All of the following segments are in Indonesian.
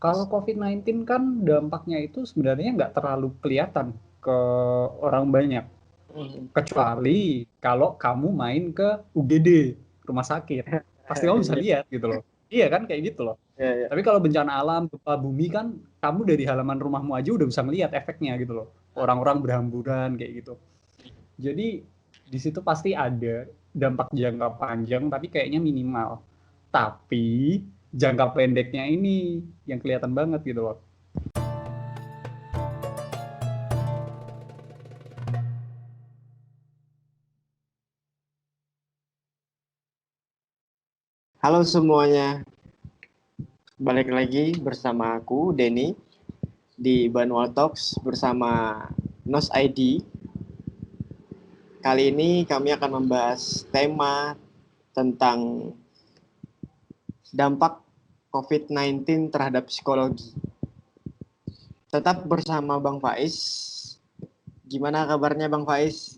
Kalau COVID-19 kan dampaknya itu sebenarnya nggak terlalu kelihatan ke orang banyak. Kecuali kalau kamu main ke UGD, rumah sakit. Pasti kamu bisa Iya, lihat gitu loh. Iya kan, kayak gitu loh. iya, iya. Tapi kalau bencana alam, gempa bumi kan, kamu dari halaman rumahmu aja udah bisa ngelihat efeknya gitu loh. Orang-orang berhamburan kayak gitu. Jadi di situ pasti ada dampak jangka panjang, tapi kayaknya minimal. Tapi jangka pendeknya ini yang kelihatan banget gitu loh. Halo semuanya, balik lagi bersama aku Denny di Banwal Talks bersama Nos ID. Kali ini kami akan membahas tema tentang dampak COVID-19 terhadap psikologi. Tetap bersama Bang Faiz. Gimana kabarnya Bang Faiz?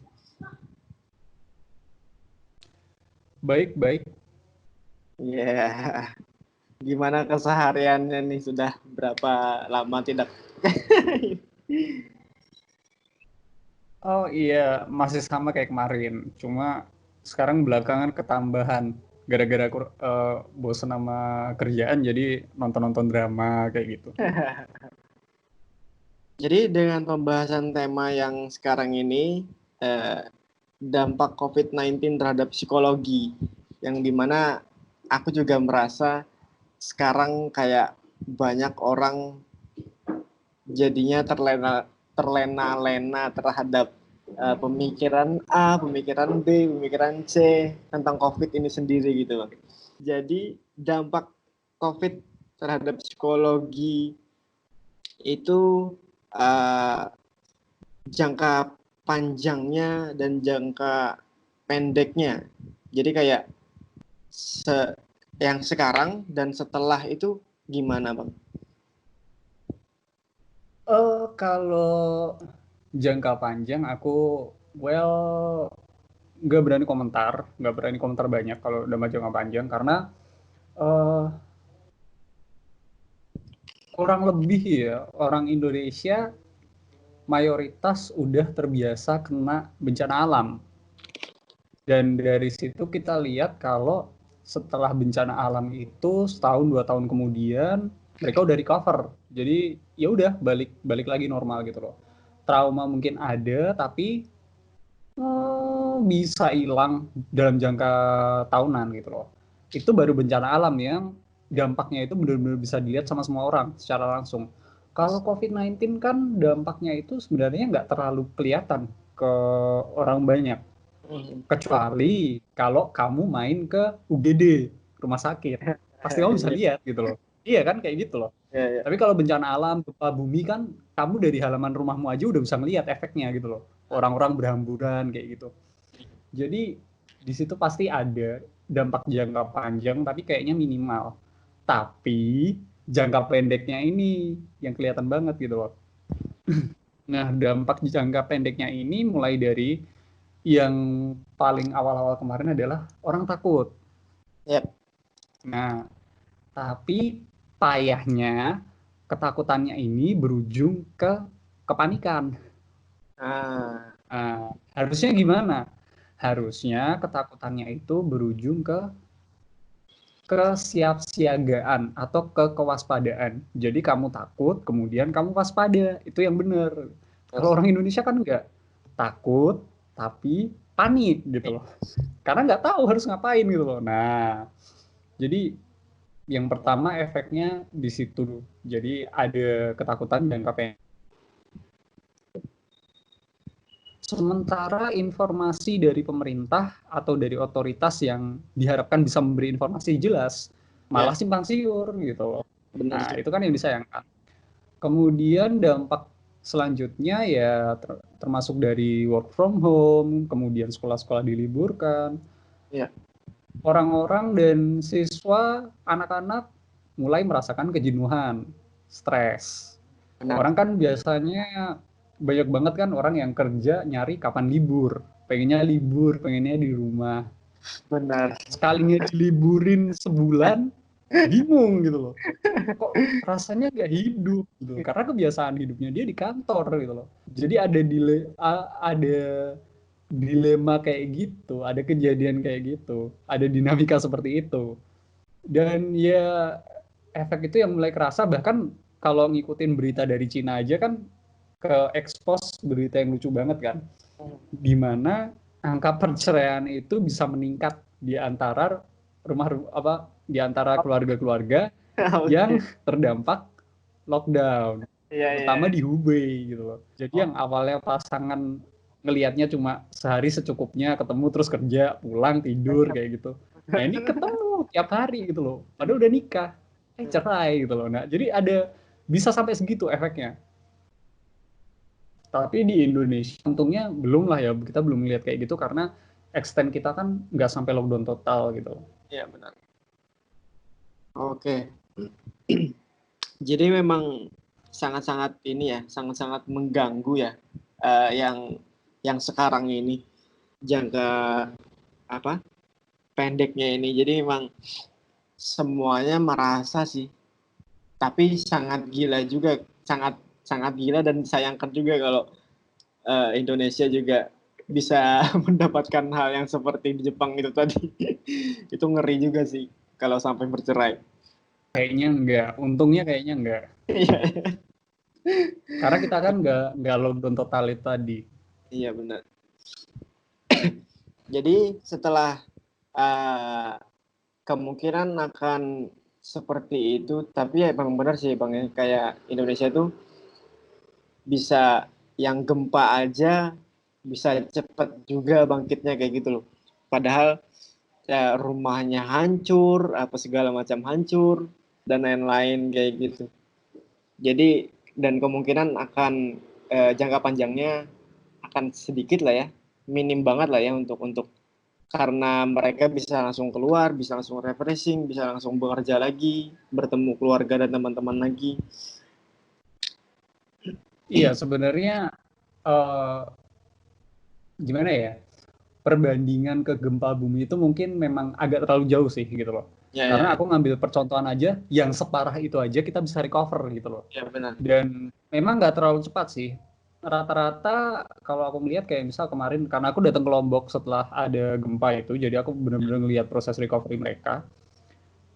Baik-baik. Ya, gimana kesehariannya nih? Sudah berapa lama tidak? Oh iya, masih sama kayak kemarin. Cuma sekarang belakangan ketambahan. Gara-gara aku bosen sama kerjaan, jadi nonton-nonton drama kayak gitu. Jadi dengan pembahasan tema yang sekarang ini, eh, dampak COVID-19 terhadap psikologi, yang dimana aku juga merasa sekarang kayak banyak orang jadinya terlena-lena terhadap pemikiran A, pemikiran B, pemikiran C tentang COVID ini sendiri gitu, Bang. Jadi dampak COVID terhadap psikologi itu uh, jangka panjangnya dan jangka pendeknya. Jadi kayak yang sekarang dan setelah itu gimana, Bang? Kalau jangka panjang aku, well, nggak berani komentar banyak kalau udah jangka panjang karena eh, kurang lebih ya orang Indonesia mayoritas udah terbiasa kena bencana alam. Dan dari situ kita lihat kalau setelah bencana alam itu setahun 2 tahun kemudian mereka udah recover. Jadi ya udah balik balik lagi normal gitu loh. Trauma mungkin ada tapi bisa hilang dalam jangka tahunan gitu loh. Itu baru bencana alam yang dampaknya itu benar-benar bisa dilihat sama semua orang secara langsung. Kalau COVID-19 kan dampaknya itu sebenarnya nggak terlalu kelihatan ke orang banyak. Kecuali kalau kamu main ke UGD, rumah sakit. Pasti kamu bisa lihat gitu loh. Iya kan, kayak gitu loh. Ya, ya. Tapi kalau bencana alam, gempa bumi kan, kamu dari halaman rumahmu aja udah bisa ngelihat efeknya gitu loh. Orang-orang berhamburan kayak gitu. Jadi di situ pasti ada dampak jangka panjang, tapi kayaknya minimal. Tapi jangka pendeknya ini yang kelihatan banget gitu loh. Nah, dampak jangka pendeknya ini mulai dari yang paling awal-awal kemarin adalah orang takut. Yap. Nah, tapi payahnya ketakutannya ini berujung ke kepanikan. Ah, Nah, harusnya gimana? Harusnya ketakutannya itu berujung ke kesiapsiagaan atau ke kewaspadaan. Jadi kamu takut, kemudian kamu waspada. Itu yang benar. Kalau yes. orang Indonesia kan enggak. Takut, tapi panik gitu loh. Karena nggak tahu harus ngapain gitu loh. Nah, jadi yang pertama efeknya di situ. Jadi ada ketakutan jangka pendek. Sementara informasi dari pemerintah atau dari otoritas yang diharapkan bisa memberi informasi jelas, malah Ya, simpang siur gitu loh. benar Nah, sih. itu kan yang disayangkan. Kemudian dampak selanjutnya ya termasuk dari work from home, kemudian sekolah-sekolah diliburkan, Ya, orang-orang dan siswa, anak-anak mulai merasakan kejenuhan, stres. benar. Orang kan biasanya banyak banget kan orang yang kerja nyari kapan libur, pengennya di rumah. Benar. Sekalinya diliburin sebulan, bingung gitu loh. Kok rasanya nggak hidup gitu loh. Karena kebiasaan hidupnya dia di kantor gitu loh. Jadi ada dilema kayak gitu, ada kejadian kayak gitu, ada dinamika seperti itu. Dan ya efek itu yang mulai kerasa, bahkan kalau ngikutin berita dari Cina aja kan ke expose berita yang lucu banget kan, di mana angka perceraian itu bisa meningkat di antara di antara keluarga-keluarga yang Oke. terdampak lockdown, Iya, iya. terutama di Hubei gitu loh. Jadi yang awalnya pasangan ngelihatnya cuma sehari secukupnya ketemu terus kerja pulang tidur kayak gitu, nah ini ketemu tiap hari gitu loh, padahal udah nikah cerai gitu loh. Nah jadi ada bisa sampai segitu efeknya. Tapi di Indonesia untungnya belum lah ya, kita belum lihat kayak gitu karena extend kita kan nggak sampai lockdown total gitu. Iya, benar. Oke. Jadi memang sangat-sangat ini ya, sangat-sangat mengganggu ya, yang sekarang ini jangka apa pendeknya ini. Jadi memang semuanya merasa sih, tapi sangat gila juga, sangat sangat gila dan disayangkan juga kalau Indonesia juga bisa mendapatkan hal yang seperti di Jepang itu tadi. Itu ngeri juga sih kalau sampai bercerai. Kayaknya enggak, untungnya kayaknya enggak. Iya, Karena kita kan nggak lockdown total itu tadi. iya benar. Jadi setelah kemungkinan akan seperti itu, tapi ya memang benar sih Bang ya, kayak Indonesia tuh bisa yang gempa aja bisa cepet juga bangkitnya kayak gitu loh. Padahal ya rumahnya hancur, apa segala macam hancur dan lain-lain kayak gitu. Jadi dan kemungkinan akan jangka panjangnya akan sedikit lah ya, minim banget lah ya untuk karena mereka bisa langsung keluar, bisa langsung refreshing, bisa langsung bekerja lagi, bertemu keluarga dan teman-teman lagi. Iya sebenarnya gimana ya, perbandingan ke gempa bumi itu mungkin memang agak terlalu jauh sih gitu loh. Ya, ya, Karena ya, aku ngambil percontohan aja, yang separah itu aja kita bisa recover gitu loh. ya benar. Dan memang nggak terlalu cepat sih. Rata-rata kalau aku melihat kayak misal kemarin, karena aku datang ke Lombok setelah ada gempa itu, jadi aku benar-benar ngelihat proses recovery mereka.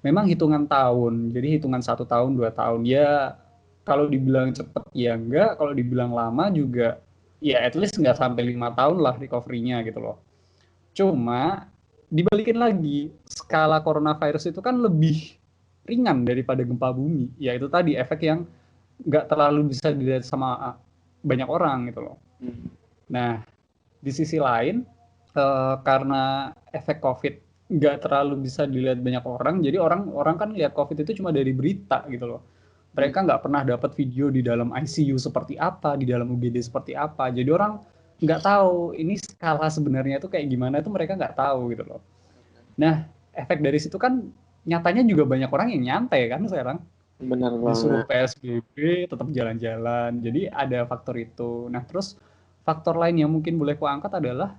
Memang hitungan tahun, jadi hitungan 1 tahun, 2 tahun. Ya kalau dibilang cepet ya enggak, kalau dibilang lama juga ya at least nggak sampai 5 tahun lah recovery-nya gitu loh. Cuma dibalikin lagi, skala coronavirus itu kan lebih ringan daripada gempa bumi. Ya itu tadi efek yang nggak terlalu bisa dilihat sama banyak orang gitu loh. Nah, di sisi lain, karena efek COVID nggak terlalu bisa dilihat banyak orang, jadi orang kan lihat COVID itu cuma dari berita gitu loh. Mereka nggak pernah dapat video di dalam ICU seperti apa, di dalam UGD seperti apa. Jadi orang nggak tahu ini skala sebenarnya itu kayak gimana, itu mereka nggak tahu gitu loh. Nah, efek dari situ kan nyatanya juga banyak orang yang nyantai kan sekarang. Benar Disuruh banget. PSBB tetap jalan-jalan. Jadi ada faktor itu. Nah, terus faktor lain yang mungkin boleh kuangkat adalah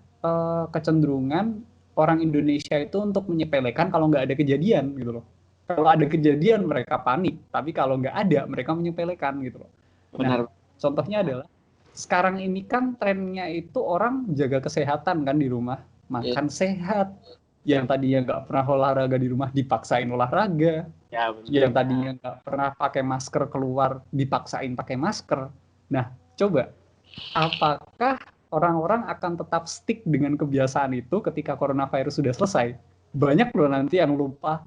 kecenderungan orang Indonesia itu untuk menyepelekan kalau nggak ada kejadian gitu loh. Kalau ada kejadian mereka panik, tapi kalau nggak ada mereka menyepelekan gitu loh. Nah, Benar. contohnya adalah sekarang ini kan trennya itu orang jaga kesehatan kan di rumah, Ya, makan sehat. Yang tadinya nggak pernah olahraga di rumah dipaksain olahraga, ya benar. yang tadinya nggak pernah pakai masker keluar dipaksain pakai masker. Nah, coba apakah orang-orang akan tetap stick dengan kebiasaan itu ketika coronavirus sudah selesai? Banyak loh nanti yang lupa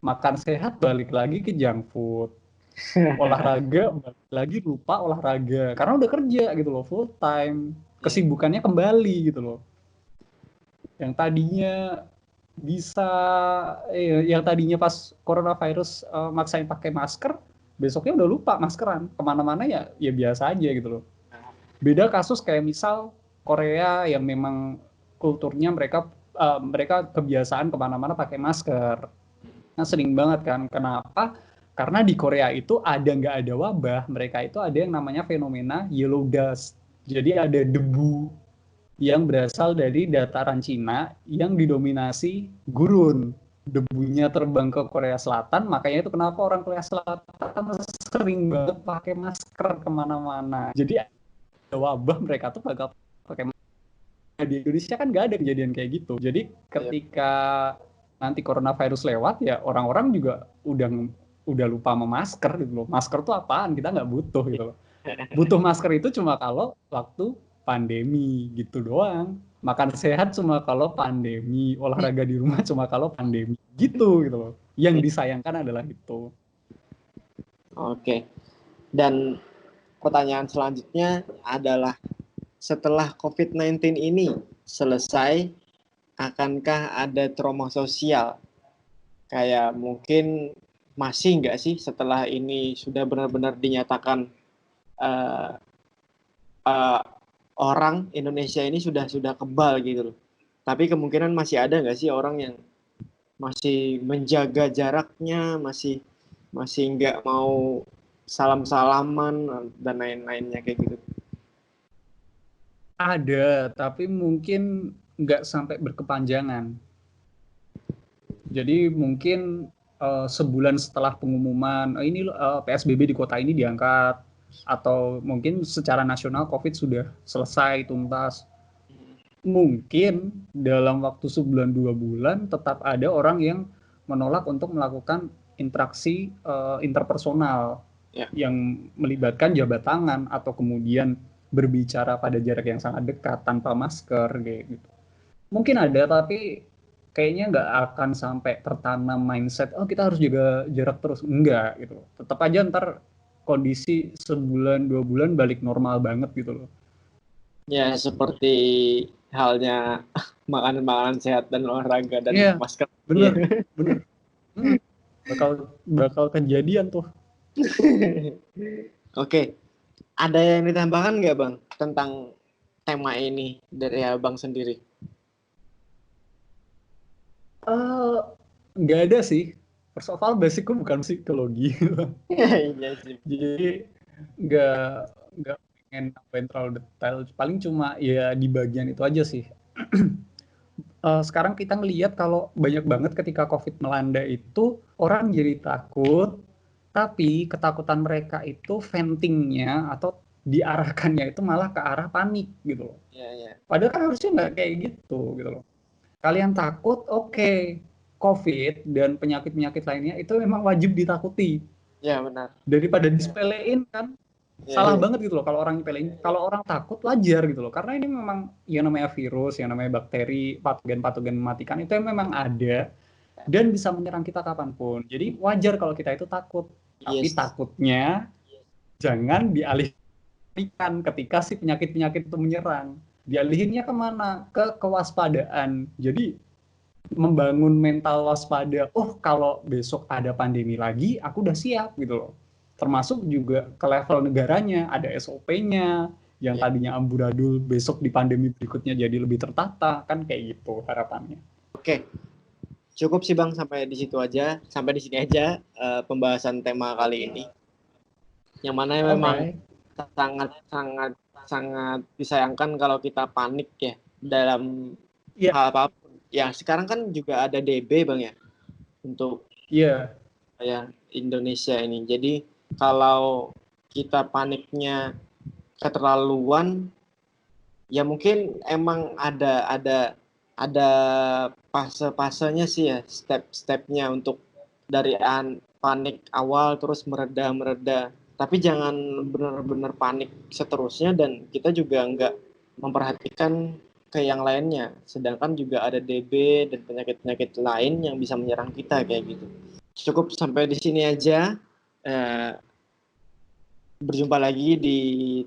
makan sehat, balik lagi ke junk food. Olahraga, balik lagi lupa olahraga. Karena udah kerja gitu loh, full time. Kesibukannya kembali gitu loh. Yang tadinya bisa yang tadinya pas coronavirus maksain pakai masker, besoknya udah lupa maskeran, kemana-mana ya biasa aja gitu loh. Beda kasus kayak misal Korea yang memang kulturnya mereka kebiasaan kemana-mana pakai masker. Nah sering banget kan, kenapa? Karena di Korea itu ada nggak ada wabah, mereka itu ada yang namanya fenomena yellow dust. Jadi ada debu yang berasal dari dataran Cina yang didominasi gurun. debunya terbang ke Korea Selatan, makanya itu kenapa orang Korea Selatan sering banget pakai masker kemana-mana. Jadi ada wabah mereka tuh bakal pakai masker. Di Indonesia kan nggak ada kejadian kayak gitu. Jadi ketika nanti coronavirus lewat ya orang-orang juga udah lupa sama masker gitu loh. Masker tuh apaan? Kita nggak butuh gitu loh. Butuh masker itu cuma kalau waktu pandemi gitu doang. Makan sehat cuma kalau pandemi, olahraga di rumah cuma kalau pandemi gitu gitu loh. Yang disayangkan adalah itu. Oke. Dan pertanyaan selanjutnya adalah setelah COVID-19 ini selesai, akankah ada trauma sosial? Kayak mungkin masih nggak sih setelah ini sudah benar-benar dinyatakan uh, uh, orang Indonesia ini sudah kebal gitu loh. Tapi kemungkinan masih ada nggak sih orang yang masih menjaga jaraknya, masih nggak mau salam-salaman dan lain-lainnya kayak gitu. Ada, tapi mungkin nggak sampai berkepanjangan. Jadi mungkin sebulan setelah pengumuman ini PSBB di kota ini diangkat, atau mungkin secara nasional COVID sudah selesai tuntas. Mungkin dalam waktu sebulan 2 bulan tetap ada orang yang menolak untuk melakukan interaksi interpersonal yang melibatkan jabat tangan atau kemudian berbicara pada jarak yang sangat dekat tanpa masker kayak gitu. Mungkin ada, tapi kayaknya nggak akan sampai tertanam mindset oh kita harus jaga jarak terus, enggak gitu. Tetap aja ntar kondisi sebulan 2 bulan balik normal banget gitu loh. Ya seperti halnya makanan sehat dan olahraga dan masker. Bener. Bakal kejadian tuh. Oke, ada yang ditambahkan nggak Bang tentang tema ini dari Abang sendiri? Nggak ada sih. First of all, basicku bukan psikologi. Iya sih. Jadi nggak pengen nambahin terlalu detail. Paling cuma ya di bagian itu aja sih. Sekarang kita ngelihat kalau banyak banget ketika COVID melanda itu orang jadi takut, tapi ketakutan mereka itu ventingnya atau diarahkannya itu malah ke arah panik gitu loh. Padahal kan harusnya nggak kayak gitu loh. Kalian takut, oke. COVID dan penyakit-penyakit lainnya itu memang wajib ditakuti. Ya benar. Daripada disepelein kan, salah banget gitu loh kalau orang nyepelein. Kalau orang takut wajar gitu loh, karena ini memang yang namanya virus, yang namanya bakteri, patogen mematikan itu memang ada dan bisa menyerang kita kapanpun. Jadi wajar kalau kita itu takut. Tapi takutnya jangan dialihkan ketika si penyakit-penyakit itu menyerang. Dialihinnya kemana? Ke kewaspadaan. Jadi membangun mental waspada. Oh, kalau besok ada pandemi lagi, aku udah siap gitu loh. Termasuk juga ke level negaranya, ada SOP-nya, yang tadinya amburadul, besok di pandemi berikutnya jadi lebih tertata, kan kayak gitu harapannya. Oke, cukup sih Bang sampai di situ aja, sampai di sini aja pembahasan tema kali ini. Yang mana memang sangat disayangkan kalau kita panik ya dalam hal apapun. Ya sekarang kan juga ada DB Bang ya untuk ya Indonesia ini. Jadi kalau kita paniknya keterlaluan, ya mungkin emang ada fase-fasenya sih ya, step-stepnya untuk dari panik awal terus mereda. Tapi jangan benar-benar panik seterusnya dan kita juga nggak memperhatikan ke yang lainnya. Sedangkan juga ada DB dan penyakit-penyakit lain yang bisa menyerang kita kayak gitu. Cukup sampai di sini aja. Berjumpa lagi di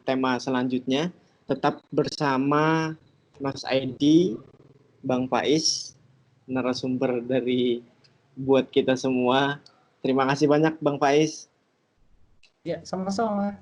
tema selanjutnya. Tetap bersama Mas Aidi, Bang Faiz, narasumber dari buat kita semua. Terima kasih banyak Bang Faiz. Ya, sama-sama.